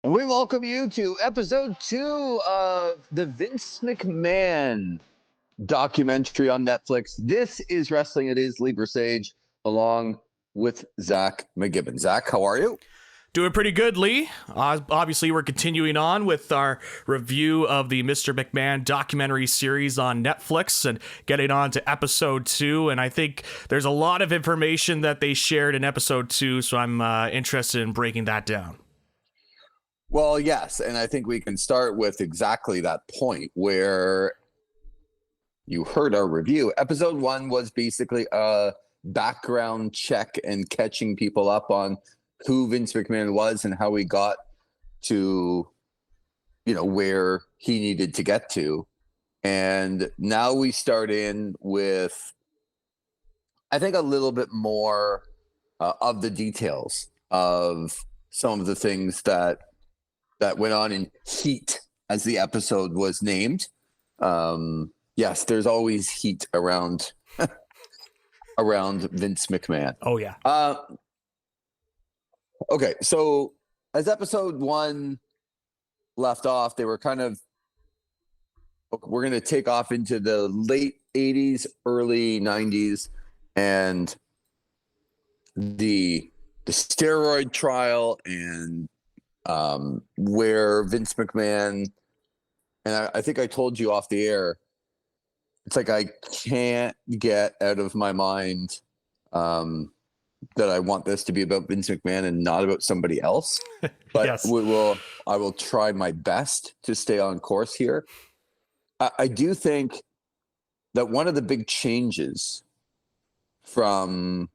And we welcome you to episode 2 of the Vince McMahon documentary on Netflix. This is Wrestling It Is, Lee Versage, along with Zach McGibbon. Zach, how are you? Doing pretty good, Lee. Obviously, we're continuing on with our review of the Mr. McMahon documentary series on Netflix and getting on to episode 2. And I think there's a lot of information that they shared in episode 2, so I'm interested in breaking that down. Well, yes, and I think we can start with exactly that point where you heard our review. Episode 1 was basically a background check and catching people up on who Vince McMahon was and how he got to, where he needed to get to. And now we start in with, I think, a little bit more of the details of some of the things that went on in heat, as the episode was named. Yes, there's always heat around Vince McMahon. Oh, yeah. Okay, so as episode 1 left off, they were we're going to take off into the late 80s, early 90s, and the steroid trial, and where Vince McMahon, and I think I told you off the air, it's like I can't get out of my mind that I want this to be about Vince McMahon and not about somebody else. But Yes. I will try my best to stay on course here. I do think that one of the big changes from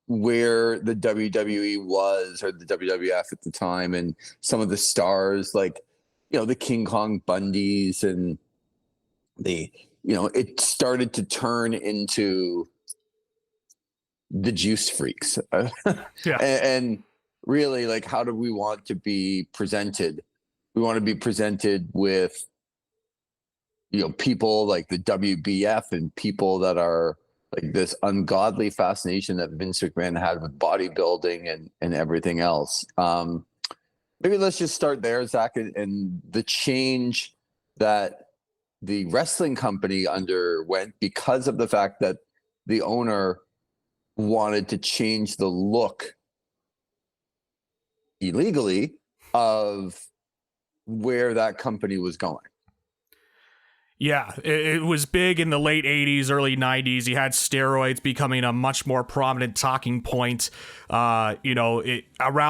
where the WWE was, or the WWF at the time, and some of the stars like, the King Kong Bundys, and it started to turn into the juice freaks. Yeah. And really, like, how do we want to be presented? We want to be presented with, people like the WBF and people that are like this ungodly fascination that Vince McMahon had with bodybuilding and everything else. Maybe let's just start there, Zach, and the change that the wrestling company underwent because of the fact that the owner wanted to change the look illegally of where that company was going. Yeah, it was big in the late 80s, early 90s. You had steroids becoming a much more prominent talking point. Around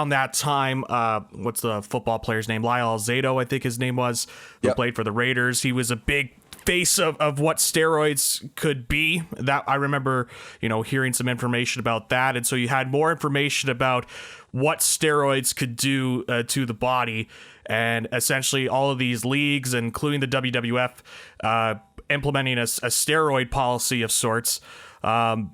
that time, what's the football player's name? Lyle Alzado, I think his name was, who played for the Raiders. He was a big face of what steroids could be. That I remember, hearing some information about that. And so you had more information about what steroids could do to the body. And essentially all of these leagues, including the WWF, implementing a steroid policy of sorts. And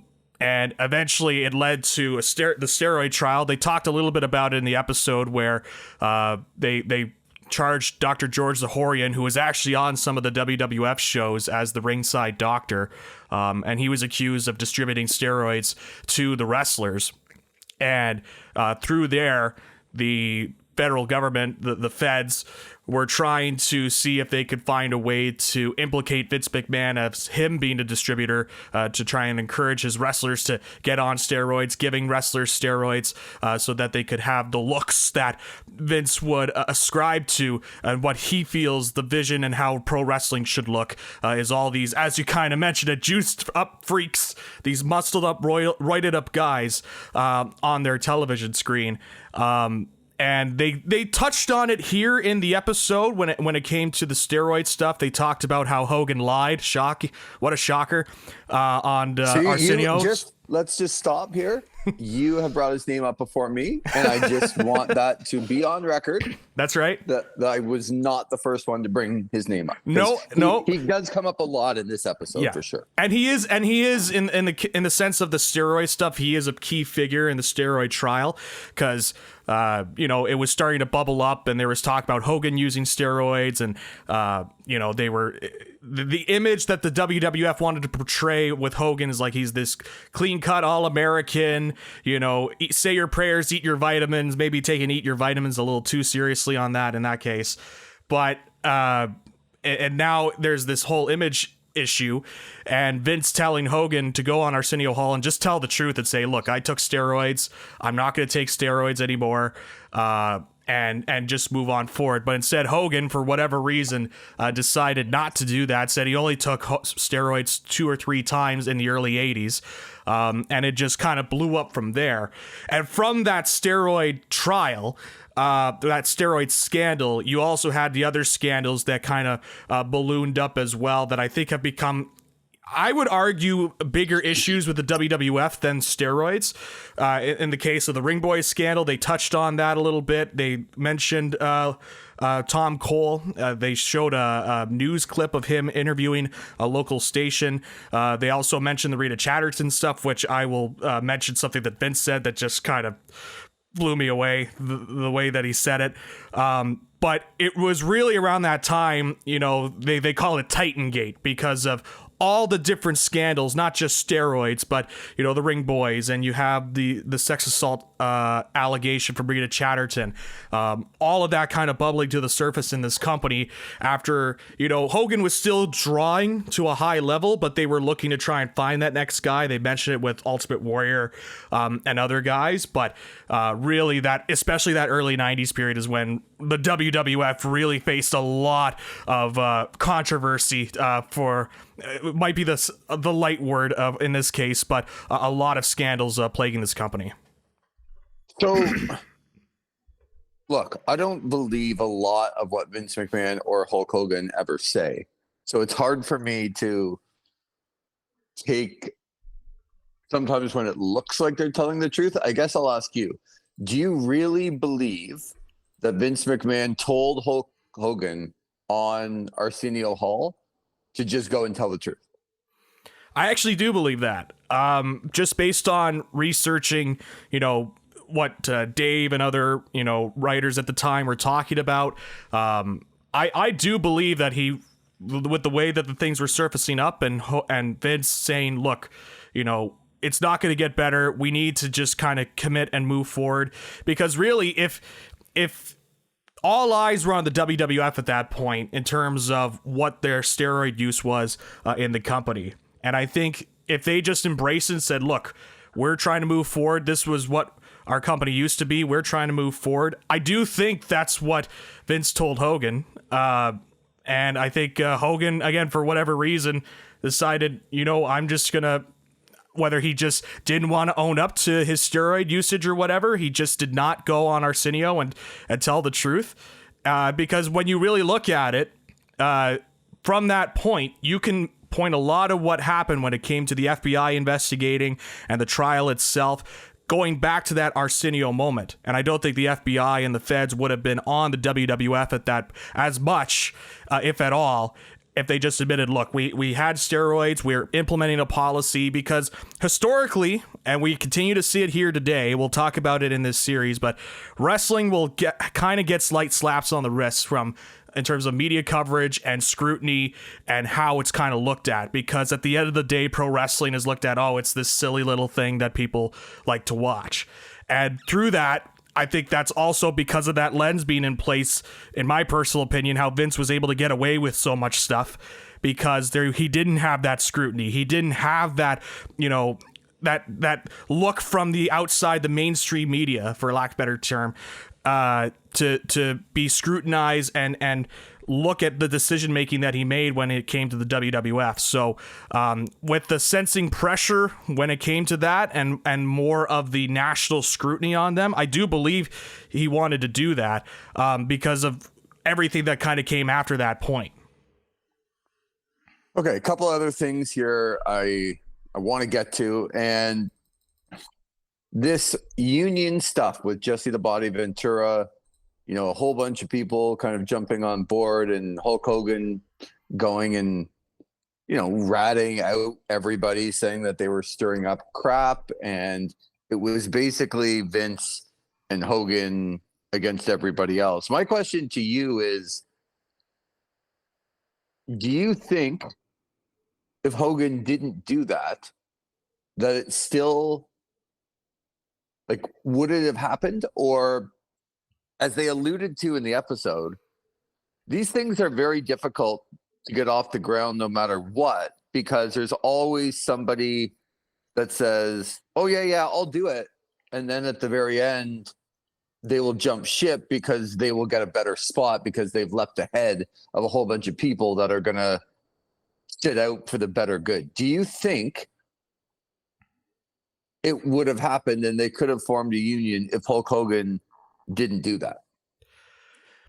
eventually it led to the steroid trial. They talked a little bit about it in the episode where they charged Dr. George Zahorian, who was actually on some of the WWF shows as the ringside doctor. And he was accused of distributing steroids to the wrestlers. And through there, the federal government, the feds, were trying to see if they could find a way to implicate Vince McMahon as him being a distributor, to try and encourage his wrestlers to get on steroids, giving wrestlers steroids so that they could have the looks that Vince would ascribe to, and what he feels the vision and how pro wrestling should look is all these, as you kind of mentioned, juiced up freaks, these muscled up, roided up guys on their television screen. And they touched on it here in the episode when it came to the steroid stuff. They talked about how Hogan lied. What a shocker. On Arsenio. Let's just stop here. You have brought his name up before me, and I just want that to be on record. That's right. That I was not the first one to bring his name up. No. He does come up a lot in this episode, for sure. And he is in the sense of the steroid stuff. He is a key figure in the steroid trial because it was starting to bubble up, and there was talk about Hogan using steroids, and the image that the WWF wanted to portray with Hogan is like he's this clean-cut All-American, say your prayers, eat your vitamins, maybe taking eat your vitamins a little too seriously on that in that case. But and now there's this whole image issue, and Vince telling Hogan to go on Arsenio Hall and just tell the truth and say, look, I took steroids. I'm not going to take steroids anymore. And just move on forward. But instead, Hogan, for whatever reason, decided not to do that, said he only took steroids 2 or 3 times in the early 80s, and it just kind of blew up from there. And from that steroid trial, that steroid scandal, you also had the other scandals that kind of ballooned up as well that I think have become, I would argue, bigger issues with the WWF than steroids. In the case of the Ring Boys scandal, they touched on that a little bit. They mentioned Tom Cole. They showed a news clip of him interviewing a local station. They also mentioned the Rita Chatterton stuff, which I will mention something that Vince said that just kind of blew me away, the way that he said it. But it was really around that time, they call it Titan Gate because of all the different scandals, not just steroids, but the Ring Boys, and you have the sex assault allegation from Rita Chatterton, all of that kind of bubbling to the surface in this company after Hogan was still drawing to a high level, but they were looking to try and find that next guy. They mentioned it with Ultimate Warrior and other guys, but really especially that early 90s period is when the WWF really faced a lot of controversy for it might be the light word of in this case, but a lot of scandals plaguing this company. So, look, I don't believe a lot of what Vince McMahon or Hulk Hogan ever say. So it's hard for me to take sometimes when it looks like they're telling the truth. I guess I'll ask you, do you really believe that Vince McMahon told Hulk Hogan on Arsenio Hall to just go and tell the truth? I actually do believe that. Just based on researching, what Dave and other, writers at the time were talking about. I do believe that he, with the way that the things were surfacing up and Vince saying, look, it's not going to get better. We need to just kind of commit and move forward. Because really, if all eyes were on the WWF at that point in terms of what their steroid use was in the company. And I think if they just embraced and said, look, we're trying to move forward. This was what our company used to be. We're trying to move forward. I do think that's what Vince told Hogan. And I think Hogan, again, for whatever reason, decided, I'm just going to, whether he just didn't want to own up to his steroid usage or whatever, he just did not go on Arsenio and tell the truth. Because when you really look at it, from that point, you can point a lot of what happened when it came to the FBI investigating and the trial itself, going back to that Arsenio moment. And I don't think the FBI and the feds would have been on the WWF at that as much, if at all, if they just admitted, look, we had steroids, we're implementing a policy, because historically, and we continue to see it here today, we'll talk about it in this series, but wrestling will kind of get slight slaps on the wrist in terms of media coverage and scrutiny and how it's kind of looked at, because at the end of the day, pro wrestling is looked at, it's this silly little thing that people like to watch. And through that, I think that's also because of that lens being in place, in my personal opinion, how Vince was able to get away with so much stuff, because he didn't have that scrutiny. He didn't have that, that look from the outside, the mainstream media, for lack of a better term, to be scrutinized and look at the decision making that he made when it came to the WWF. So with the sensing pressure when it came to that and more of the national scrutiny on them, I do believe he wanted to do that because of everything that kind of came after that point. Okay, a couple other things here I want to get to, and this union stuff with Jesse the Body Ventura, a whole bunch of people kind of jumping on board, and Hulk Hogan going and, ratting out everybody, saying that they were stirring up crap. And it was basically Vince and Hogan against everybody else. My question to you is, do you think if Hogan didn't do that, that it still, like, would it have happened? Or, as they alluded to in the episode, these things are very difficult to get off the ground no matter what, because there's always somebody that says, oh, yeah, I'll do it. And then at the very end, they will jump ship because they will get a better spot because they've leapt ahead of a whole bunch of people that are going to sit out for the better good. Do you think it would have happened and they could have formed a union if Hulk Hogan didn't do that?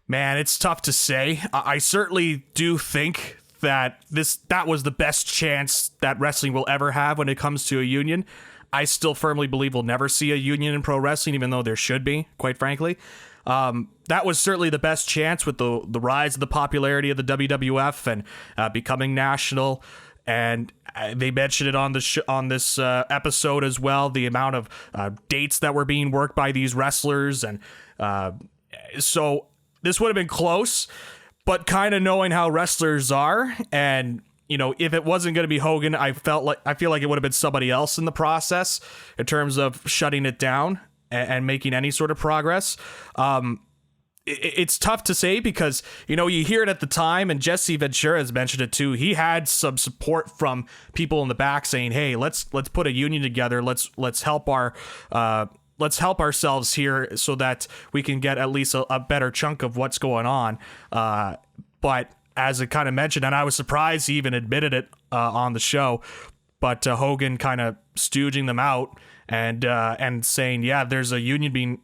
Man, it's tough to say. I certainly do think that that was the best chance that wrestling will ever have when it comes to a union. I still firmly believe we'll never see a union in pro wrestling, even though there should be, quite frankly. That was certainly the best chance with the rise of the popularity of the WWF and becoming national. And they mentioned it on this episode as well, the amount of dates that were being worked by these wrestlers. And so this would have been close, but kind of knowing how wrestlers are, and if it wasn't going to be Hogan, I feel like it would have been somebody else in the process in terms of shutting it down and making any sort of progress. It's tough to say because you hear it at the time, and Jesse Ventura has mentioned it too. He had some support from people in the back saying, "Hey, let's put a union together. Let's help ourselves here so that we can get at least a better chunk of what's going on." But as it kind of mentioned, and I was surprised he even admitted it on the show, but Hogan kind of stooging them out and saying, "Yeah, there's a union being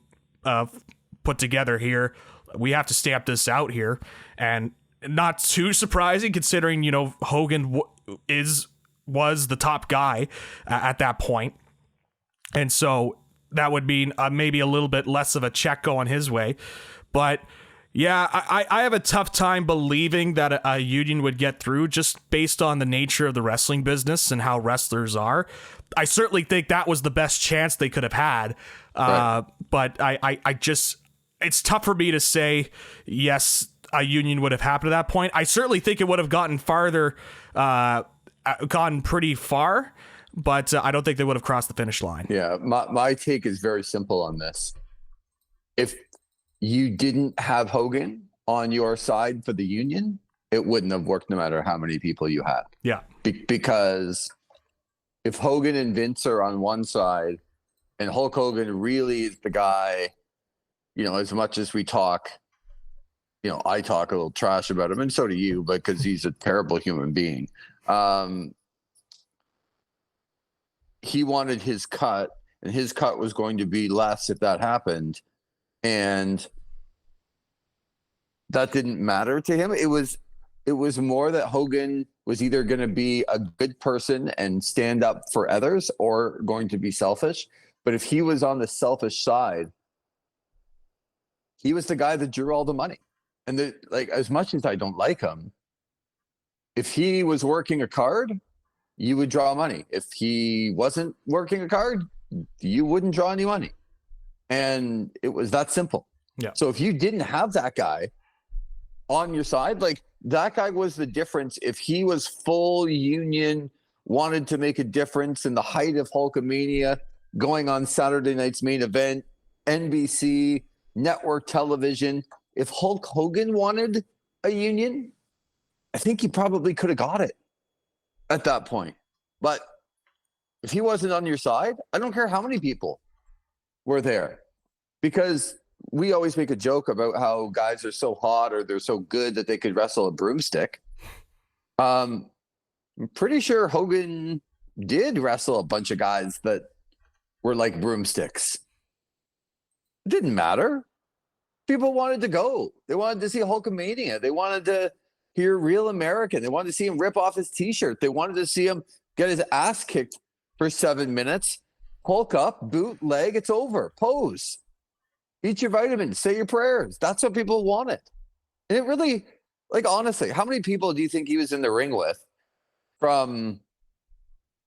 put together here. We have to stamp this out here." And not too surprising considering Hogan was the top guy at that point, and so that would mean maybe a little bit less of a check going his way. But yeah, I have a tough time believing that a union would get through just based on the nature of the wrestling business and how wrestlers are. I certainly think that was the best chance they could have had. Right. But I just, it's tough for me to say, yes, a union would have happened at that point. I certainly think it would have gotten gone pretty far, but I don't think they would have crossed the finish line. Yeah, my take is very simple on this. If you didn't have Hogan on your side for the union, it wouldn't have worked no matter how many people you had. Yeah. Because if Hogan and Vince are on one side and Hulk Hogan really is the guy, as much as we talk, I talk a little trash about him, and so do you, but because he's a terrible human being. He wanted his cut, and his cut was going to be less if that happened. And that didn't matter to him. It was more that Hogan was either going to be a good person and stand up for others or going to be selfish. But if he was on the selfish side, he was the guy that drew all the money. And as much as I don't like him, if he was working a card, you would draw money. If he wasn't working a card, you wouldn't draw any money. And it was that simple. Yeah. So if you didn't have that guy on your side, that guy was the difference. If he was full union, wanted to make a difference in the height of Hulkamania, going on Saturday night's main event, NBC, network television, if Hulk Hogan wanted a union, I think he probably could have got it at that point. But if he wasn't on your side, I don't care how many people were there, because we always make a joke about how guys are so hot or they're so good that they could wrestle a broomstick. I'm pretty sure Hogan did wrestle a bunch of guys that were like broomsticks. It didn't matter. People wanted to go. They wanted to see Hulkamania. They wanted to hear Real American. They wanted to see him rip off his t-shirt. They wanted to see him get his ass kicked for 7 minutes. Hulk up, boot, leg, it's over. Pose. Eat your vitamins. Say your prayers. That's what people wanted. And it really, honestly, how many people do you think he was in the ring with from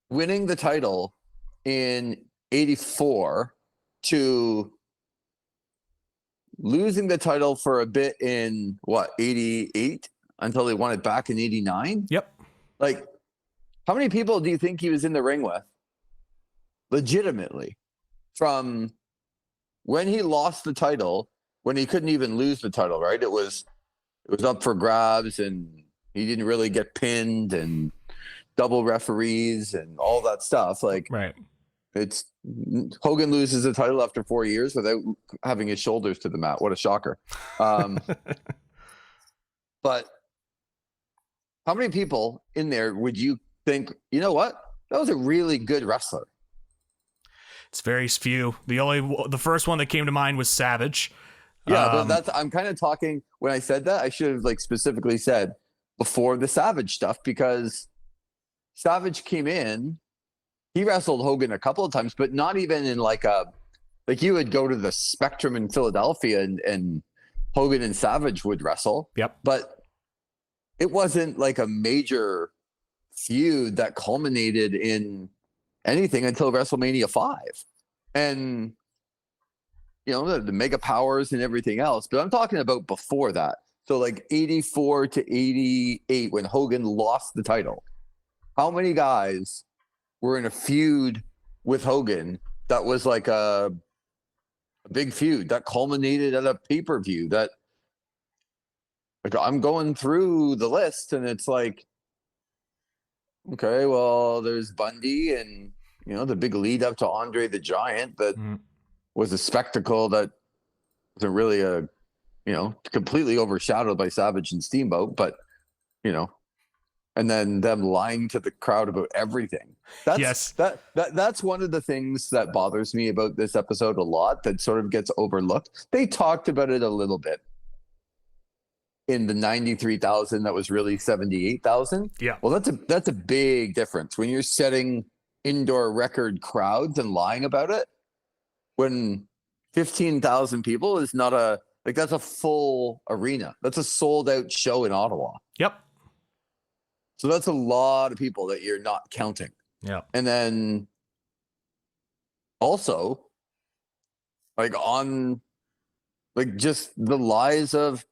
winning the title in 84 to losing the title for a bit in 88? until he won it back in 89. Yep. Like, how many people do you think he was in the ring with? Legitimately, from when he lost the title, when he couldn't even lose the title, right? It was up for grabs, and he didn't really get pinned, and double referees and all that stuff. Like, right. It's Hogan loses the title after 4 years without having his shoulders to the mat. What a shocker. But how many people in there would you think, you know what? That was a really good wrestler. It's very few. The first one that came to mind was Savage. Yeah, but I'm kind of talking, when I said that, I should have like specifically said before the Savage stuff, because Savage came in, he wrestled Hogan a couple of times, but not even in like you would go to the Spectrum in Philadelphia and Hogan and Savage would wrestle. Yep. But it wasn't like a major feud that culminated in anything until WrestleMania 5. And, you know, the Mega Powers and everything else. But I'm talking about before that. So like 84 to 88, when Hogan lost the title. How many guys were in a feud with Hogan that was like a big feud that culminated at a pay-per-view? That, like, I'm going through the list and it's like, okay, well, there's Bundy, and, you know, the big lead up to Andre the Giant that was a spectacle that wasn't really completely overshadowed by Savage and Steamboat, but, you know, and then them lying to the crowd about everything. That's one of the things that bothers me about this episode a lot, that sort of gets overlooked. They talked about it a little bit in the 93,000 that was really 78,000. Yeah. Well, that's a big difference when you're setting indoor record crowds and lying about it, when 15,000 people is not that's a full arena. That's a sold out show in Ottawa. Yep. So that's a lot of people that you're not counting. Yeah. And then also, just the lies of,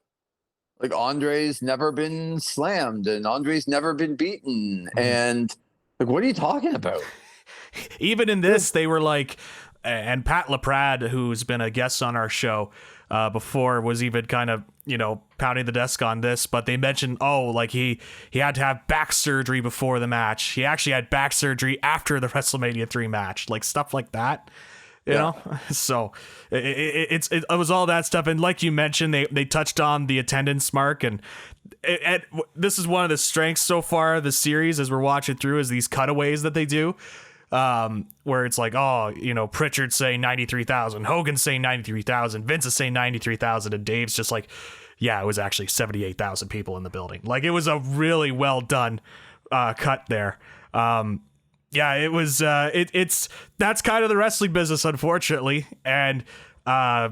like, Andre's never been slammed and Andre's never been beaten. And, like, what are you talking about? Even in this, they were like, and Pat LaPrade, who's been a guest on our show before, was even kind of, you know, pounding the desk on this, but they mentioned, he had to have back surgery before the match. He actually had back surgery after the WrestleMania 3 match, like stuff like that. You know, so it was all that stuff. And like you mentioned, they touched on the attendance mark, and this is one of the strengths so far of the series as we're watching through, is these cutaways that they do, where it's like, Pritchard's saying 93,000, Hogan's saying 93,000, Vince is saying 93,000, and Dave's just like, yeah, it was actually 78,000 people in the building. Like, it was a really well done cut there. Yeah, it was. That's kind of the wrestling business, unfortunately, and I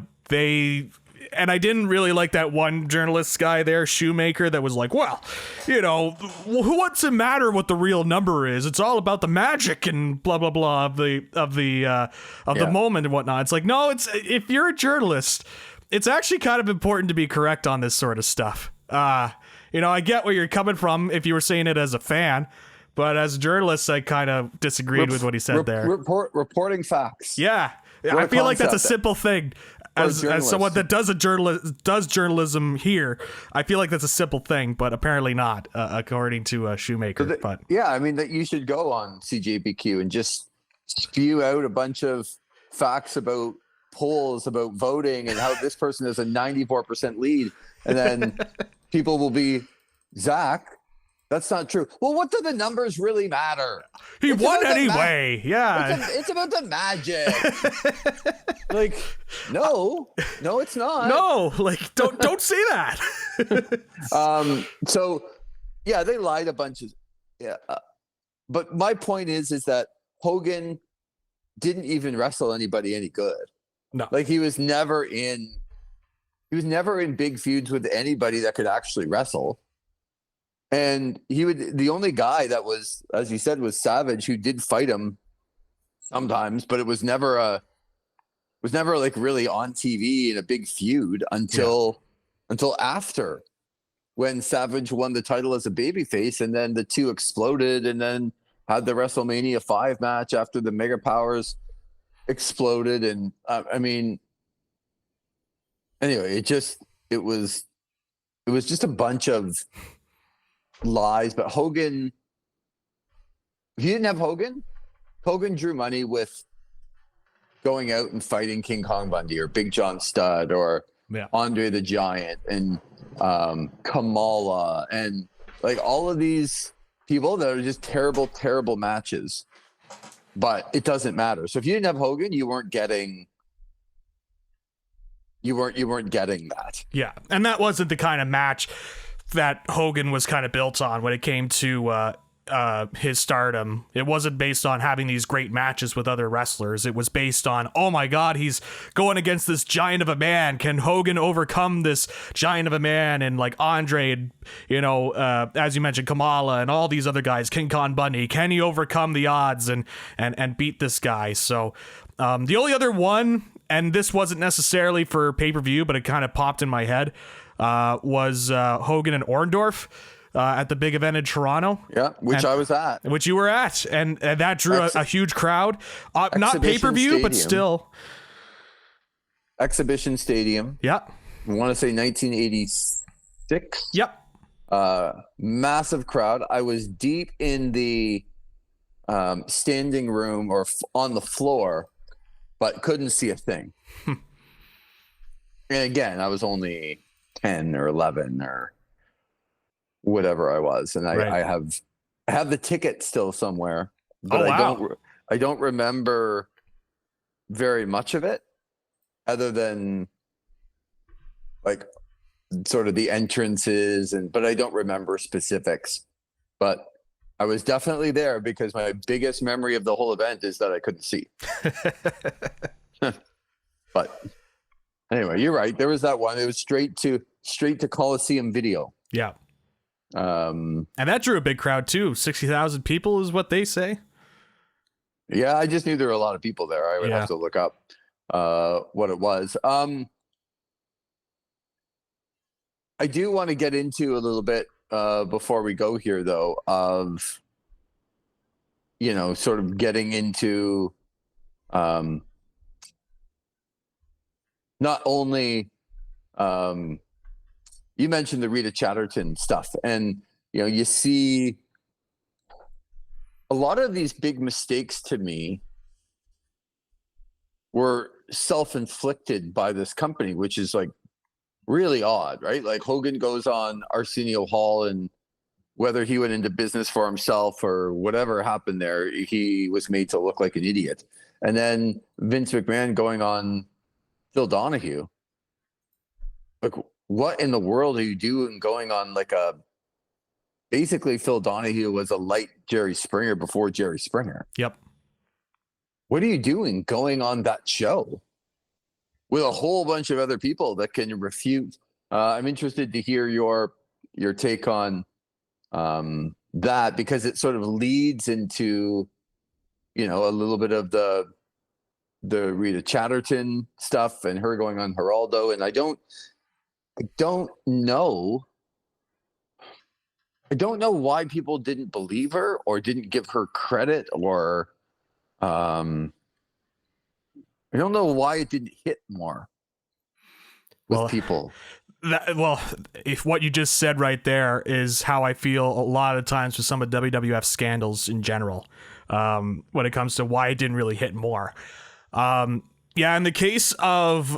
didn't really like that one journalist guy there, Shoemaker, that was like, well, what's it matter what the real number is? It's all about the magic and blah blah blah of the moment and whatnot. It's like, no, if you're a journalist, it's actually kind of important to be correct on this sort of stuff. I get where you're coming from if you were saying it as a fan. But as a journalist, I kind of disagreed with what he said there. Reporting facts. Yeah. I feel like that's a simple thing. As someone that does journalism here, I feel like that's a simple thing, but apparently not, according to Shoemaker. That you should go on CJBQ and just spew out a bunch of facts about polls, about voting, and how this person has a 94% lead. And then people will be, Zach, that's not true. Well, what do the numbers really matter? He won anyway. Yeah. It's about the magic. Like, no, it's not. No, like, don't say that. So, yeah, they lied a bunch of, but my point is that Hogan didn't even wrestle anybody any good. No. Like, he was never in big feuds with anybody that could actually wrestle. And the only guy that was, as you said, was Savage, who did fight him sometimes, but it was never like really on TV in a big feud until after when Savage won the title as a babyface, and then the two exploded, and then had the WrestleMania 5 match after the Mega Powers exploded. And I mean, anyway, it was just a bunch of lies. But Hogan, if you didn't have Hogan drew money with going out and fighting King Kong Bundy or Big John Studd or Andre the Giant and Kamala and like all of these people that are just terrible, terrible matches. But it doesn't matter. So if you didn't have Hogan, you weren't getting that. Yeah, and that wasn't the kind of match that Hogan was kind of built on when it came to his stardom. It wasn't based on having these great matches with other wrestlers. It was based on, oh my God, he's going against this giant of a man. Can Hogan overcome this giant of a man? And like Andre, and, you know, as you mentioned, Kamala and all these other guys, King Kong Bundy, can he overcome the odds and beat this guy? So the only other one, and this wasn't necessarily for pay-per-view, but it kind of popped in my head, was Hogan and Orndorff. At the big event in Toronto. Yeah, I was at. Which you were at. And that drew a huge crowd. Not pay-per-view, but still. Exhibition Stadium. Yeah. I want to say 1986. Yep. Massive crowd. I was deep in the standing room or on the floor, but couldn't see a thing. And again, I was only 10 or 11 or whatever I was, and I have the ticket still somewhere, but I don't remember very much of it, other than like sort of the entrances, but I don't remember specifics. But I was definitely there because my biggest memory of the whole event is that I couldn't see. But anyway, you're right. There was that one. It was straight to Coliseum Video. Yeah. And that drew a big crowd too. 60,000 people is what they say. Yeah, I just knew there were a lot of people there. I would have to look up what it was. I do want to get into a little bit before we go here, though, of sort of getting into not only you mentioned the Rita Chatterton stuff, and you see a lot of these big mistakes to me were self-inflicted by this company, which is like really odd, right? Like Hogan goes on Arsenio Hall, and whether he went into business for himself or whatever happened there, he was made to look like an idiot. And then Vince McMahon going on Phil Donahue. Like, what in the world are you doing going on basically Phil Donahue was a light Jerry Springer before Jerry Springer. Yep. What are you doing going on that show with a whole bunch of other people that can refute? I'm interested to hear your take on that, because it sort of leads into, a little bit of the Rita Chatterton stuff and her going on Geraldo. And I don't know why people didn't believe her or didn't give her credit, or I don't know why it didn't hit more with people. If what you just said right there is how I feel a lot of times with some of WWF scandals in general, when it comes to why it didn't really hit more. In the case of,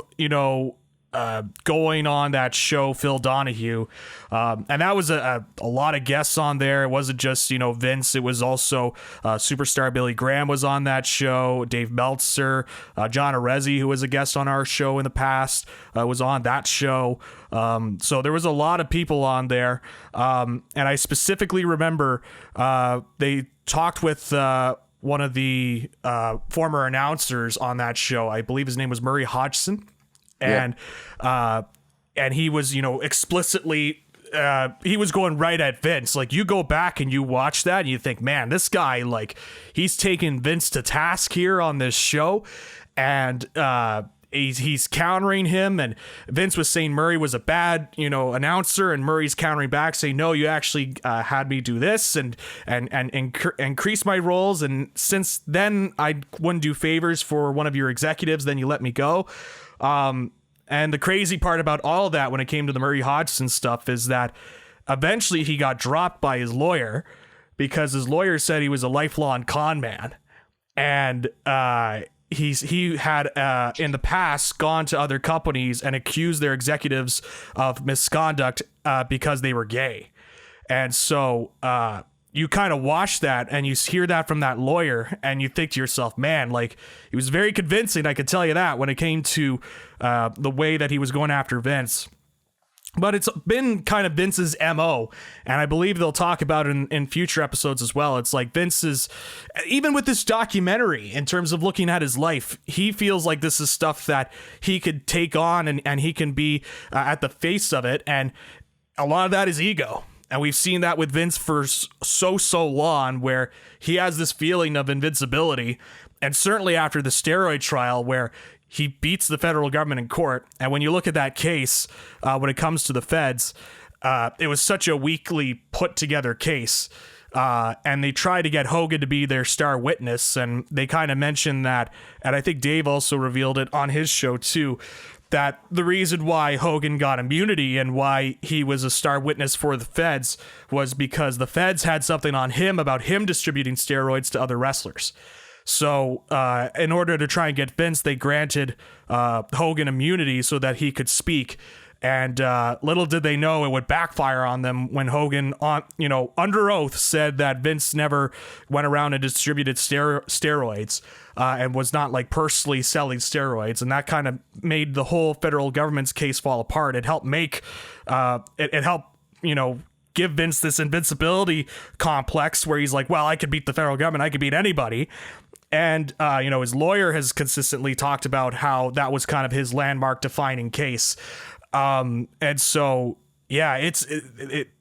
going on that show, Phil Donahue, and that was a lot of guests on there. It wasn't just, Vince. It was also superstar Billy Graham was on that show. Dave Meltzer, John Arezzi, who was a guest on our show in the past, was on that show. So there was a lot of people on there. And I specifically remember they talked with one of the former announcers on that show. I believe his name was Murray Hodgson. And he was, explicitly, he was going right at Vince. Like, you go back and you watch that and you think, man, this guy, like, he's taking Vince to task here on this show. And he's countering him, and Vince was saying Murray was a bad, announcer, and Murray's countering back saying, no, you actually had me do this and increase my roles, and since then I wouldn't do favors for one of your executives, then you let me go. And the crazy part about all of that when it came to the Murray Hodgson stuff is that eventually he got dropped by his lawyer because his lawyer said he was a lifelong con man, and he had in the past gone to other companies and accused their executives of misconduct because they were gay. And so you kind of watch that and you hear that from that lawyer and you think to yourself, man, like, he was very convincing, I could tell you that, when it came to the way that he was going after Vince. But it's been kind of Vince's MO, and I believe they'll talk about it in future episodes as well. It's like Vince's, even with this documentary, in terms of looking at his life, he feels like this is stuff that he could take on and he can be at the face of it. And a lot of that is ego. And we've seen that with Vince for so long, where he has this feeling of invincibility. And certainly after the steroid trial, where he beats the federal government in court. And when you look at that case, when it comes to the feds, it was such a weakly put together case. And they tried to get Hogan to be their star witness. And they kind of mentioned that. And I think Dave also revealed it on his show too, that the reason why Hogan got immunity and why he was a star witness for the feds was because the feds had something on him about him distributing steroids to other wrestlers. So in order to try and get Vince, they granted Hogan immunity so that he could speak. And little did they know it would backfire on them when Hogan, under oath, said that Vince never went around and distributed steroids and was not like personally selling steroids. And that kind of made the whole federal government's case fall apart. It helped make it helped, give Vince this invincibility complex where he's like, well, I could beat the federal government. I could beat anybody. And, his lawyer has consistently talked about how that was kind of his landmark defining case. And so, yeah,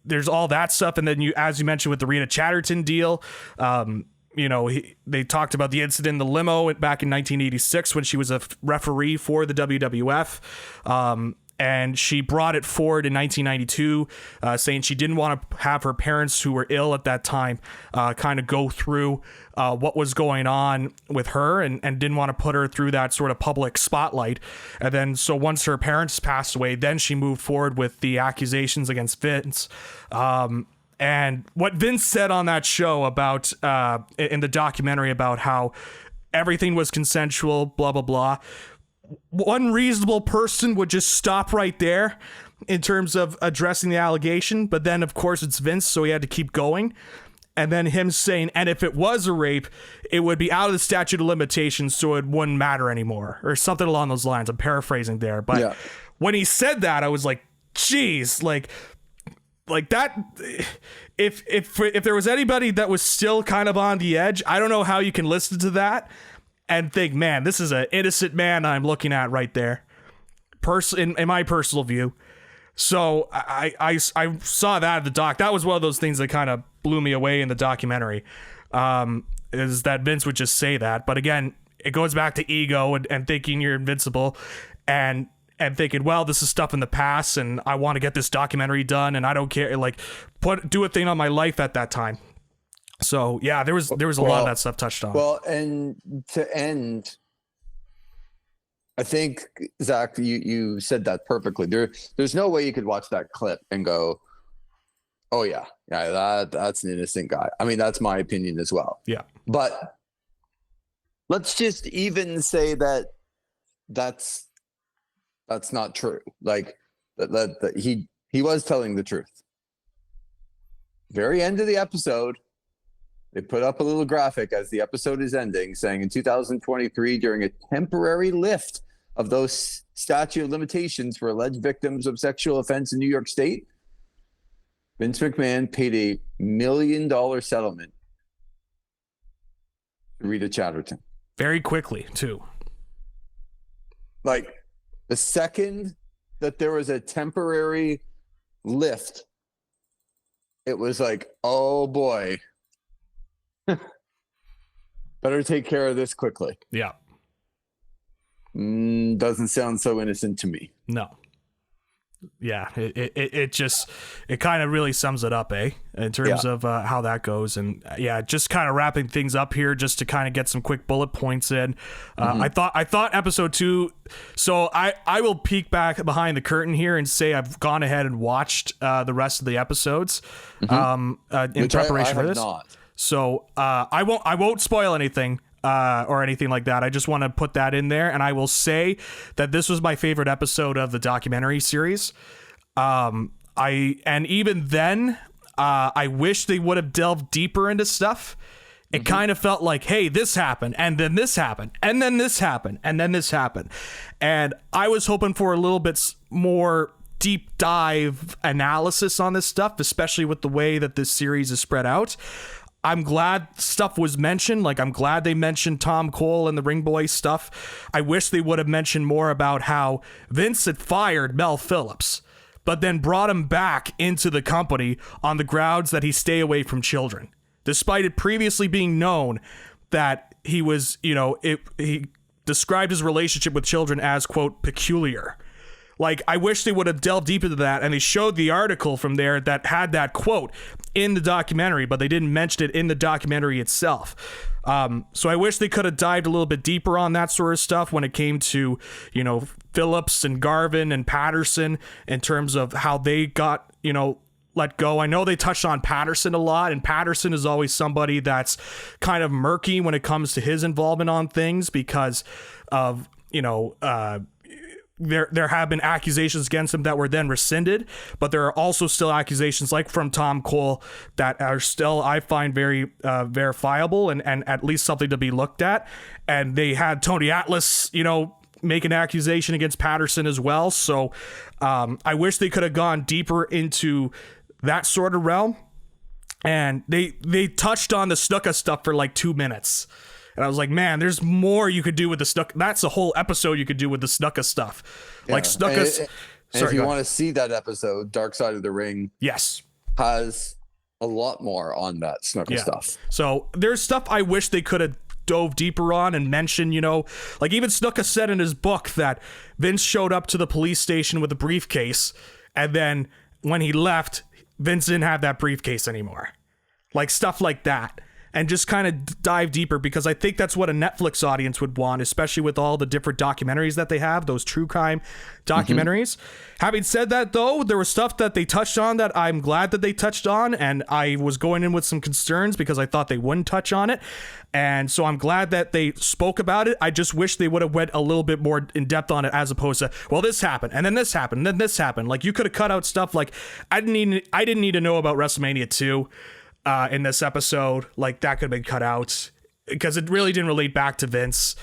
there's all that stuff. And then as you mentioned with the Rita Chatterton deal, they talked about the incident in the limo back in 1986 when she was a referee for the WWF. And she brought it forward in 1992, saying she didn't want to have her parents, who were ill at that time, kind of go through what was going on with her, and didn't want to put her through that sort of public spotlight. And then, so once her parents passed away, then she moved forward with the accusations against Vince. And what Vince said on that show about, in the documentary, about how everything was consensual, blah, blah, blah. One reasonable person would just stop right there in terms of addressing the allegation. But then, of course, it's Vince, so he had to keep going. And then him saying, and if it was a rape, it would be out of the statute of limitations, so it wouldn't matter anymore, or something along those lines. I'm paraphrasing there. But when he said that, I was like, geez, like that. If there was anybody that was still kind of on the edge, I don't know how you can listen to that and think, man, this is an innocent man I'm looking at right there, in my personal view. So I saw that at the doc. That was one of those things that kind of blew me away in the documentary, is that Vince would just say that. But again, it goes back to ego and thinking you're invincible, and thinking, well, this is stuff in the past, and I want to get this documentary done, and I don't care, like, do a thing on my life at that time. So yeah, there was a lot of that stuff touched on. Well, and to end, I think, Zach, you said that perfectly. There's no way you could watch that clip and go, oh yeah, that's an innocent guy. I mean, that's my opinion as well. Yeah. But let's just even say that that's not true. Like that he was telling the truth. Very end of the episode, they put up a little graphic as the episode is ending, saying in 2023, during a temporary lift of those statute of limitations for alleged victims of sexual offense in New York State, Vince McMahon paid $1 million settlement to Rita Chatterton. Very quickly, too. Like, the second that there was a temporary lift, it was like, oh boy, better take care of this quickly. Yeah. Doesn't sound so innocent to me. No. Yeah, it kind of really sums it up, in terms of how that goes. And just kind of wrapping things up here, just to kind of get some quick bullet points in. I thought episode 2. So I will peek back behind the curtain here and say I've gone ahead and watched the rest of the episodes in preparation for this. Not. So I won't spoil anything. Or anything like that. I just want to put that in there, and I will say that this was my favorite episode of the documentary series. Even then, I wish they would have delved deeper into stuff. It kind of felt like, hey, this happened, and then this happened, and then this happened, and then this happened, and I was hoping for a little bit more deep dive analysis on this stuff, especially with the way that this series is spread out. I'm glad stuff was mentioned. Like, I'm glad they mentioned Tom Cole and the Ring Boy stuff. I wish they would have mentioned more about how Vince had fired Mel Phillips, but then brought him back into the company on the grounds that he stay away from children, despite it previously being known that he was, he described his relationship with children as, quote, peculiar. Like, I wish they would have delved deep into that, and they showed the article from there that had that quote in the documentary, but they didn't mention it in the documentary itself. So I wish they could have dived a little bit deeper on that sort of stuff when it came to, Phillips and Garvin and Patterson, in terms of how they got, let go. I know they touched on Patterson a lot, and Patterson is always somebody that's kind of murky when it comes to his involvement on things because of, there have been accusations against him that were then rescinded, but there are also still accusations like from Tom Cole that are still, I find, very verifiable and at least something to be looked at. And they had Tony Atlas, make an accusation against Patterson as well. So I wish they could have gone deeper into that sort of realm. And they touched on the Snuka stuff for like 2 minutes. And I was like, man, there's more you could do with the Snuka. That's a whole episode you could do with the Snuka stuff. Yeah. Like Snuka's. And if you want to see that episode, Dark Side of the Ring, yes, has a lot more on that Snuka stuff. So there's stuff I wish they could have dove deeper on and mentioned, like even Snuka said in his book that Vince showed up to the police station with a briefcase, and then when he left, Vince didn't have that briefcase anymore. Like stuff like that. And just kind of dive deeper, because I think that's what a Netflix audience would want, especially with all the different documentaries that they have, those true crime documentaries. Having said that, though, there was stuff that they touched on that I'm glad that they touched on, and I was going in with some concerns because I thought they wouldn't touch on it. And so I'm glad that they spoke about it. I just wish they would have went a little bit more in depth on it, as opposed to, well, this happened, and then this happened, and then this happened. Like, you could have cut out stuff like, I didn't need to know about WrestleMania 2. In this episode, like that could have been cut out because it really didn't relate back to Vince.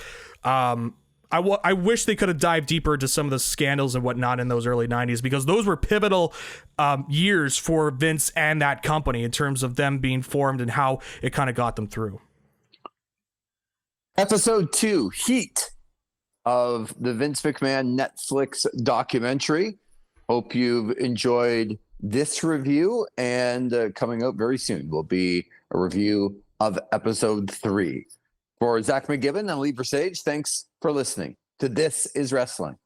I wish they could have dived deeper into some of the scandals and whatnot in those early 90s, because those were pivotal years for Vince and that company in terms of them being formed and how it kind of got them through. Episode 2, Heat, of the Vince McMahon Netflix documentary. Hope you've enjoyed this review, and coming out very soon will be a review of episode 3. For Zach McGibbon and Lee Versage, thanks for listening to This Is Wrestling.